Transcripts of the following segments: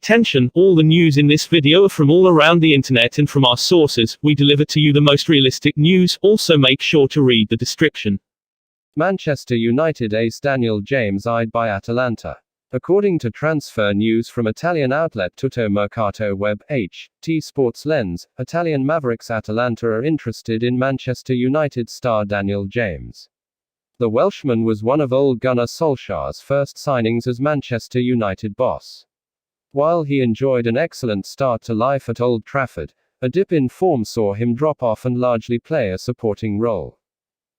Attention, all the news in this video are from all around the internet and from our sources. We deliver to you the most realistic news. Also make sure to read the description. Manchester United ace Daniel James eyed by Atalanta. According to transfer news from Italian outlet Tutto Mercato Web, HT Sports Lens, Italian Mavericks Atalanta are interested in Manchester United star Daniel James. The Welshman was one of Ole Gunnar Solskjaer's first signings as Manchester United boss. While he enjoyed an excellent start to life at Old Trafford, a dip in form saw him drop off and largely play a supporting role.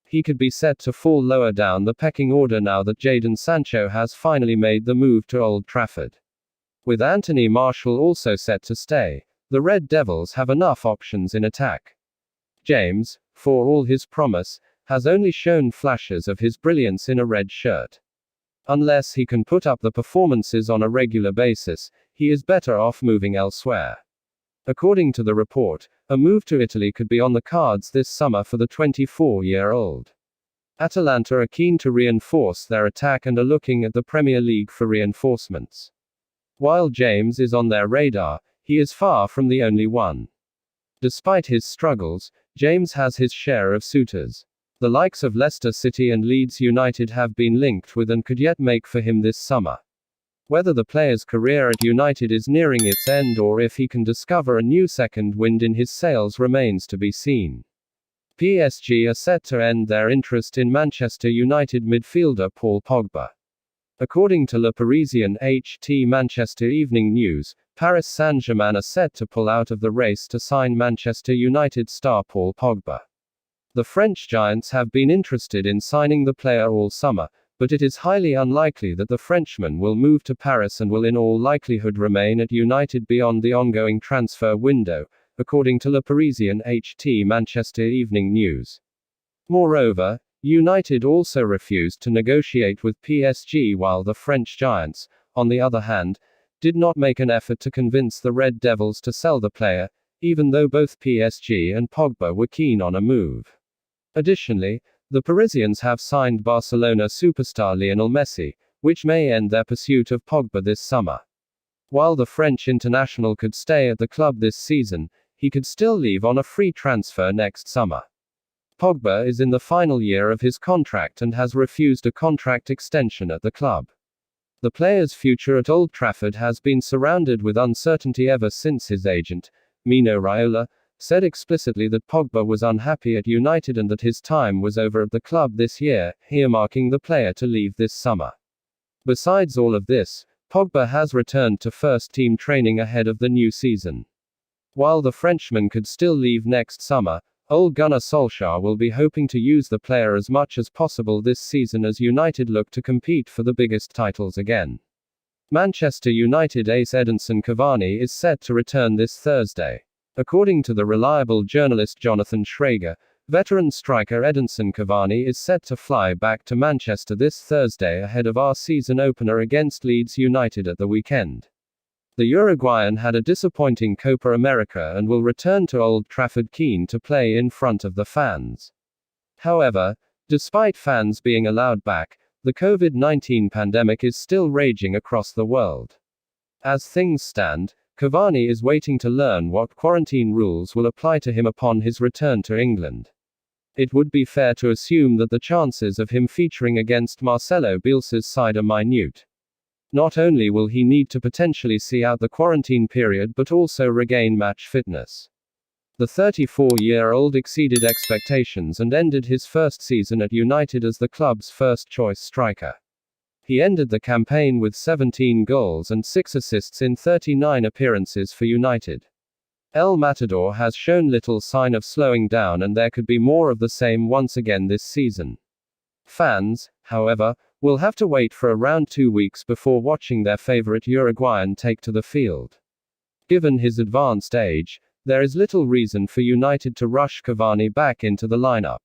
He could be set to fall lower down the pecking order now that Jadon Sancho has finally made the move to Old Trafford. With Anthony Martial also set to stay, the Red Devils have enough options in attack. James, for all his promise, has only shown flashes of his brilliance in a red shirt. Unless he can put up the performances on a regular basis, he is better off moving elsewhere. According to the report, a move to Italy could be on the cards this summer for the 24-year-old. Atalanta are keen to reinforce their attack and are looking at the Premier League for reinforcements. While James is on their radar, he is far from the only one. Despite his struggles, James has his share of suitors. The likes of Leicester City and Leeds United have been linked with and could yet make for him this summer. Whether the player's career at United is nearing its end or if he can discover a new second wind in his sails remains to be seen. PSG are set to end their interest in Manchester United midfielder Paul Pogba. According to Le Parisien HT Manchester Evening News, Paris Saint-Germain are set to pull out of the race to sign Manchester United star Paul Pogba. The French giants have been interested in signing the player all summer, but it is highly unlikely that the Frenchman will move to Paris and will in all likelihood remain at United beyond the ongoing transfer window, according to Le Parisien HT Manchester Evening News. Moreover, United also refused to negotiate with PSG while the French giants, on the other hand, did not make an effort to convince the Red Devils to sell the player, even though both PSG and Pogba were keen on a move. Additionally, the Parisians have signed Barcelona superstar Lionel Messi, which may end their pursuit of Pogba this summer. While the French international could stay at the club this season, he could still leave on a free transfer next summer. Pogba is in the final year of his contract and has refused a contract extension at the club. The player's future at Old Trafford has been surrounded with uncertainty ever since his agent, Mino Raiola, said explicitly that Pogba was unhappy at United and that his time was over at the club this year, earmarking the player to leave this summer. Besides all of this, Pogba has returned to first-team training ahead of the new season. While the Frenchman could still leave next summer, Ole Gunnar Solskjaer will be hoping to use the player as much as possible this season as United look to compete for the biggest titles again. Manchester United ace Edinson Cavani is set to return this Thursday. According to the reliable journalist Jonathan Schrager, veteran striker Edinson Cavani is set to fly back to Manchester this Thursday ahead of our season opener against Leeds United at the weekend. The Uruguayan had a disappointing Copa America and will return to Old Trafford keen to play in front of the fans. However, despite fans being allowed back, the COVID-19 pandemic is still raging across the world. As things stand, Cavani is waiting to learn what quarantine rules will apply to him upon his return to England. It would be fair to assume that the chances of him featuring against Marcelo Bielsa's side are minute. Not only will he need to potentially see out the quarantine period but also regain match fitness. The 34-year-old exceeded expectations and ended his first season at United as the club's first-choice striker. He ended the campaign with 17 goals and 6 assists in 39 appearances for United. El Matador has shown little sign of slowing down and there could be more of the same once again this season. Fans, however, will have to wait for around 2 weeks before watching their favorite Uruguayan take to the field. Given his advanced age, there is little reason for United to rush Cavani back into the lineup.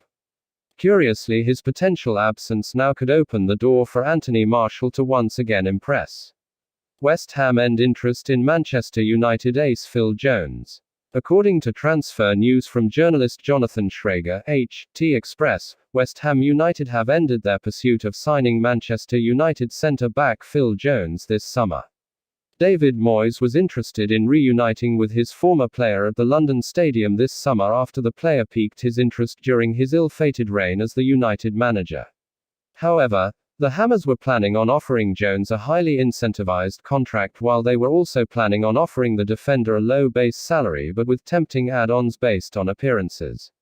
Curiously, his potential absence now could open the door for Anthony Martial to once again impress. West Ham end interest in Manchester United ace Phil Jones. According to transfer news from journalist Jonathan Schrager, HT Express, West Ham United have ended their pursuit of signing Manchester United centre-back Phil Jones this summer. David Moyes was interested in reuniting with his former player at the London Stadium this summer after the player piqued his interest during his ill-fated reign as the United manager. However, the Hammers were planning on offering Jones a highly incentivized contract while they were also planning on offering the defender a low base salary but with tempting add-ons based on appearances.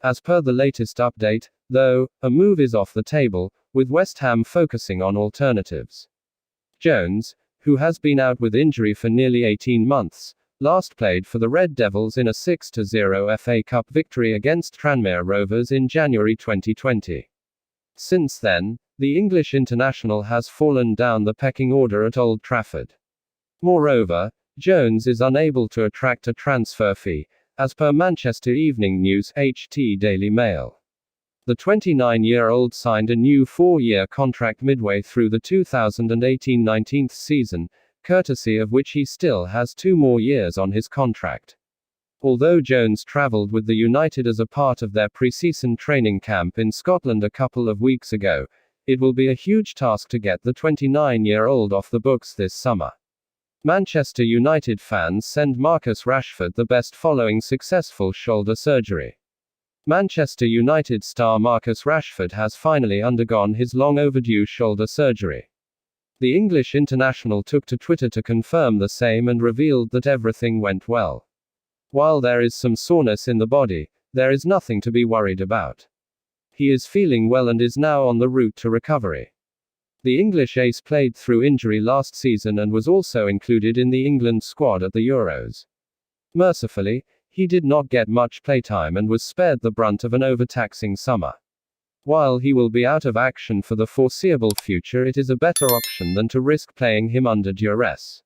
As per the latest update, though, a move is off the table, with West Ham focusing on alternatives. Jones, who has been out with injury for nearly 18 months, last played for the Red Devils in a 6-0 FA Cup victory against Tranmere Rovers in January 2020. Since then, the English international has fallen down the pecking order at Old Trafford. Moreover, Jones is unable to attract a transfer fee, as per Manchester Evening News (HT Daily Mail). The 29-year-old signed a new 4-year contract midway through the 2018-19 season, courtesy of which he still has 2 more years on his contract. Although Jones travelled with the United as a part of their pre-season training camp in Scotland a couple of weeks ago, it will be a huge task to get the 29-year-old off the books this summer. Manchester United fans send Marcus Rashford the best following successful shoulder surgery. Manchester United star Marcus Rashford has finally undergone his long-overdue shoulder surgery. The English international took to Twitter to confirm the same and revealed that everything went well. While there is some soreness in the body, there is nothing to be worried about. He is feeling well and is now on the route to recovery. The English ace played through injury last season and was also included in the England squad at the Euros. Mercifully, he did not get much playtime and was spared the brunt of an overtaxing summer. While he will be out of action for the foreseeable future, it is a better option than to risk playing him under duress.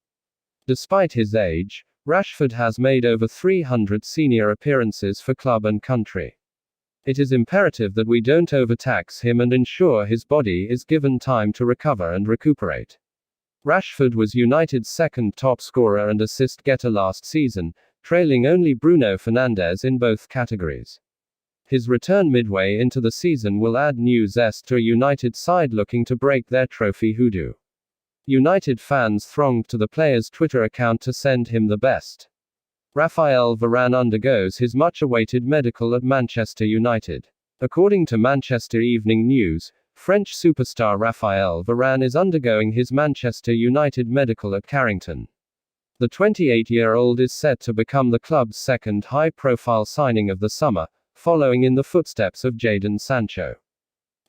Despite his age, Rashford has made over 300 senior appearances for club and country. It is imperative that we don't overtax him and ensure his body is given time to recover and recuperate. Rashford was United's second top scorer and assist getter last season, trailing only Bruno Fernandes in both categories. His return midway into the season will add new zest to a United side looking to break their trophy hoodoo. United fans thronged to the player's Twitter account to send him the best. Raphael Varane undergoes his much-awaited medical at Manchester United. According to Manchester Evening News, French superstar Raphael Varane is undergoing his Manchester United medical at Carrington. The 28-year-old is set to become the club's second high-profile signing of the summer, following in the footsteps of Jadon Sancho.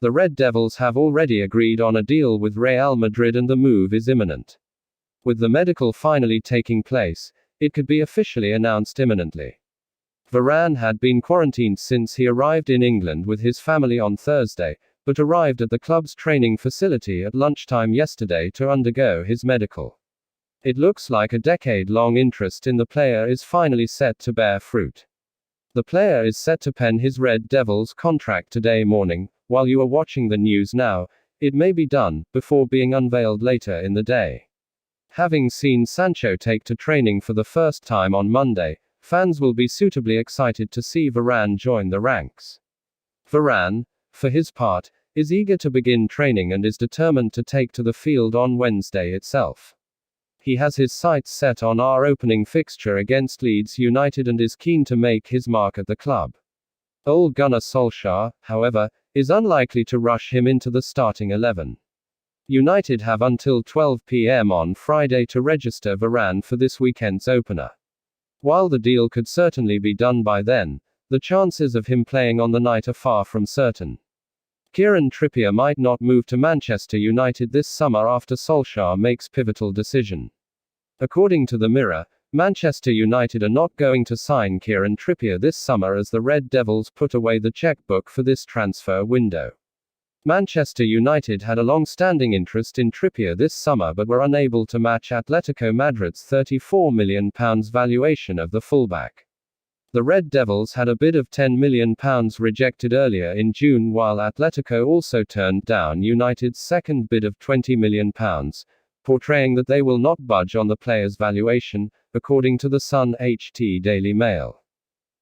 The Red Devils have already agreed on a deal with Real Madrid and the move is imminent. With the medical finally taking place, it could be officially announced imminently. Varane had been quarantined since he arrived in England with his family on Thursday, but arrived at the club's training facility at lunchtime yesterday to undergo his medical. It looks like a decade-long interest in the player is finally set to bear fruit. The player is set to pen his Red Devils contract today morning. While you are watching the news now, it may be done, before being unveiled later in the day. Having seen Sancho take to training for the first time on Monday, fans will be suitably excited to see Varane join the ranks. Varane, for his part, is eager to begin training and is determined to take to the field on Wednesday itself. He has his sights set on our opening fixture against Leeds United and is keen to make his mark at the club. Ole Gunnar Solskjaer, however, is unlikely to rush him into the starting 11. United have until 12 p.m. on Friday to register Varane for this weekend's opener. While the deal could certainly be done by then, the chances of him playing on the night are far from certain. Kieran Trippier might not move to Manchester United this summer after Solskjaer makes pivotal decision. According to the Mirror, Manchester United are not going to sign Kieran Trippier this summer as the Red Devils put away the checkbook for this transfer window. Manchester United had a long-standing interest in Trippier this summer but were unable to match Atletico Madrid's £34 million valuation of the fullback. The Red Devils had a bid of £10 million rejected earlier in June, while Atletico also turned down United's second bid of £20 million, portraying that they will not budge on the player's valuation, according to the Sun HT Daily Mail.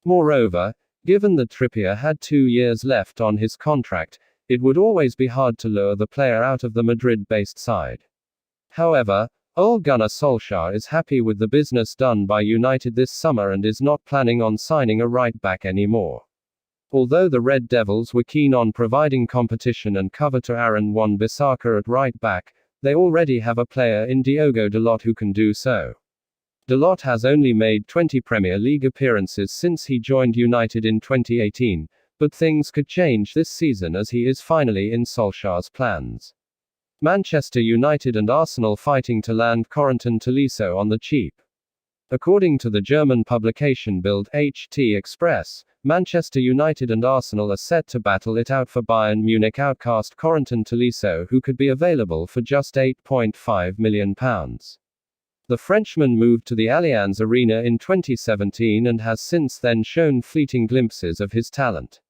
Moreover, given that Trippier had 2 years left on his contract, it would always be hard to lure the player out of the Madrid-based side. However, Ole Gunnar Solskjaer is happy with the business done by United this summer and is not planning on signing a right back anymore. Although the Red Devils were keen on providing competition and cover to Aaron Wan-Bissaka at right back, they already have a player in Diogo Dalot who can do so. Dalot has only made 20 Premier League appearances since he joined United in 2018, but things could change this season as he is finally in Solskjaer's plans. Manchester United and Arsenal fighting to land Corentin Tolisso on the cheap. According to the German publication Bild HT Express, Manchester United and Arsenal are set to battle it out for Bayern Munich outcast Corentin Tolisso, who could be available for just £8.5 million. The Frenchman moved to the Allianz Arena in 2017 and has since then shown fleeting glimpses of his talent.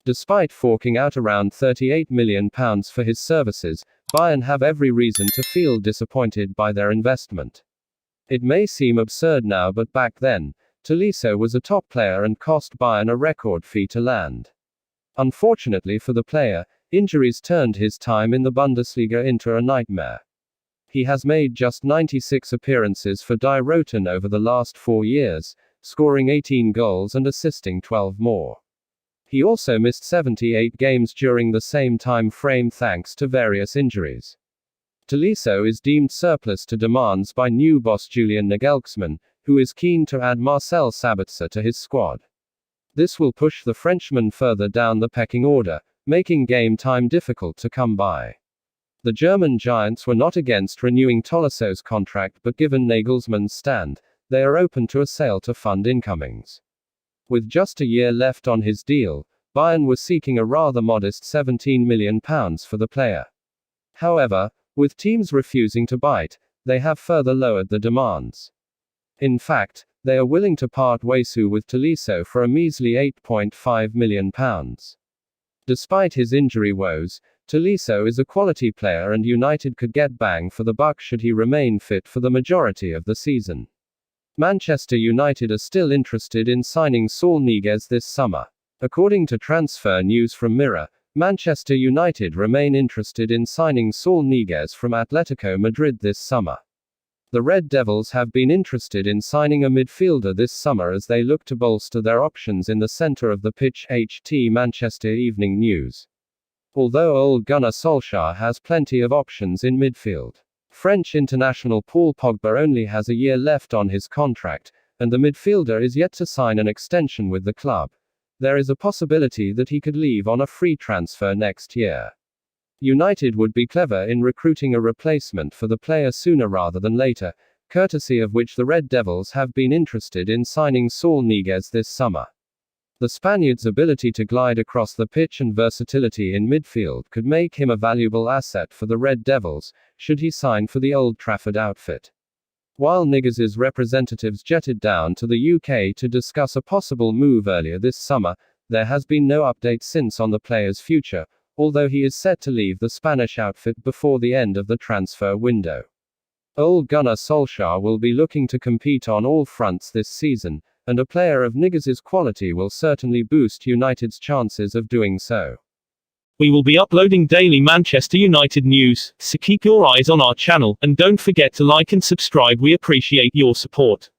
Despite forking out around £38 million for his services, Bayern have every reason to feel disappointed by their investment. It may seem absurd now, but back then, Tolisso was a top player and cost Bayern a record fee to land. Unfortunately for the player, injuries turned his time in the Bundesliga into a nightmare. He has made just 96 appearances for Die Roten over the last 4 years, scoring 18 goals and assisting 12 more. He also missed 78 games during the same time frame thanks to various injuries. Tolisso is deemed surplus to demands by new boss Julian Nagelsmann, who is keen to add Marcel Sabitzer to his squad. This will push the Frenchman further down the pecking order, making game time difficult to come by. The German giants were not against renewing Tolisso's contract, but given Nagelsmann's stand, they are open to a sale to fund incomings. With just a year left on his deal, Bayern was seeking a rather modest £17 million for the player. However, with teams refusing to bite, they have further lowered the demands. In fact, they are willing to part ways with Tolisso for a measly £8.5 million. Despite his injury woes, Tolisso is a quality player and United could get bang for the buck should he remain fit for the majority of the season. Manchester United are still interested in signing Saul Niguez this summer. According to transfer news from Mirror, Manchester United remain interested in signing Saul Niguez from Atletico Madrid this summer. The Red Devils have been interested in signing a midfielder this summer as they look to bolster their options in the centre of the pitch. HT Manchester Evening News. Although Ole Gunnar Solskjaer has plenty of options in midfield, French international Paul Pogba only has a year left on his contract, and the midfielder is yet to sign an extension with the club. There is a possibility that he could leave on a free transfer next year. United would be clever in recruiting a replacement for the player sooner rather than later, courtesy of which the Red Devils have been interested in signing Saul Niguez this summer. The Spaniard's ability to glide across the pitch and versatility in midfield could make him a valuable asset for the Red Devils, should he sign for the Old Trafford outfit. While Niguez's representatives jetted down to the UK to discuss a possible move earlier this summer, there has been no update since on the player's future, although he is set to leave the Spanish outfit before the end of the transfer window. Ole Gunnar Solskjaer will be looking to compete on all fronts this season, and a player of Niguez's quality will certainly boost United's chances of doing so. We will be uploading daily Manchester United news, so keep your eyes on our channel, and don't forget to like and subscribe. We appreciate your support.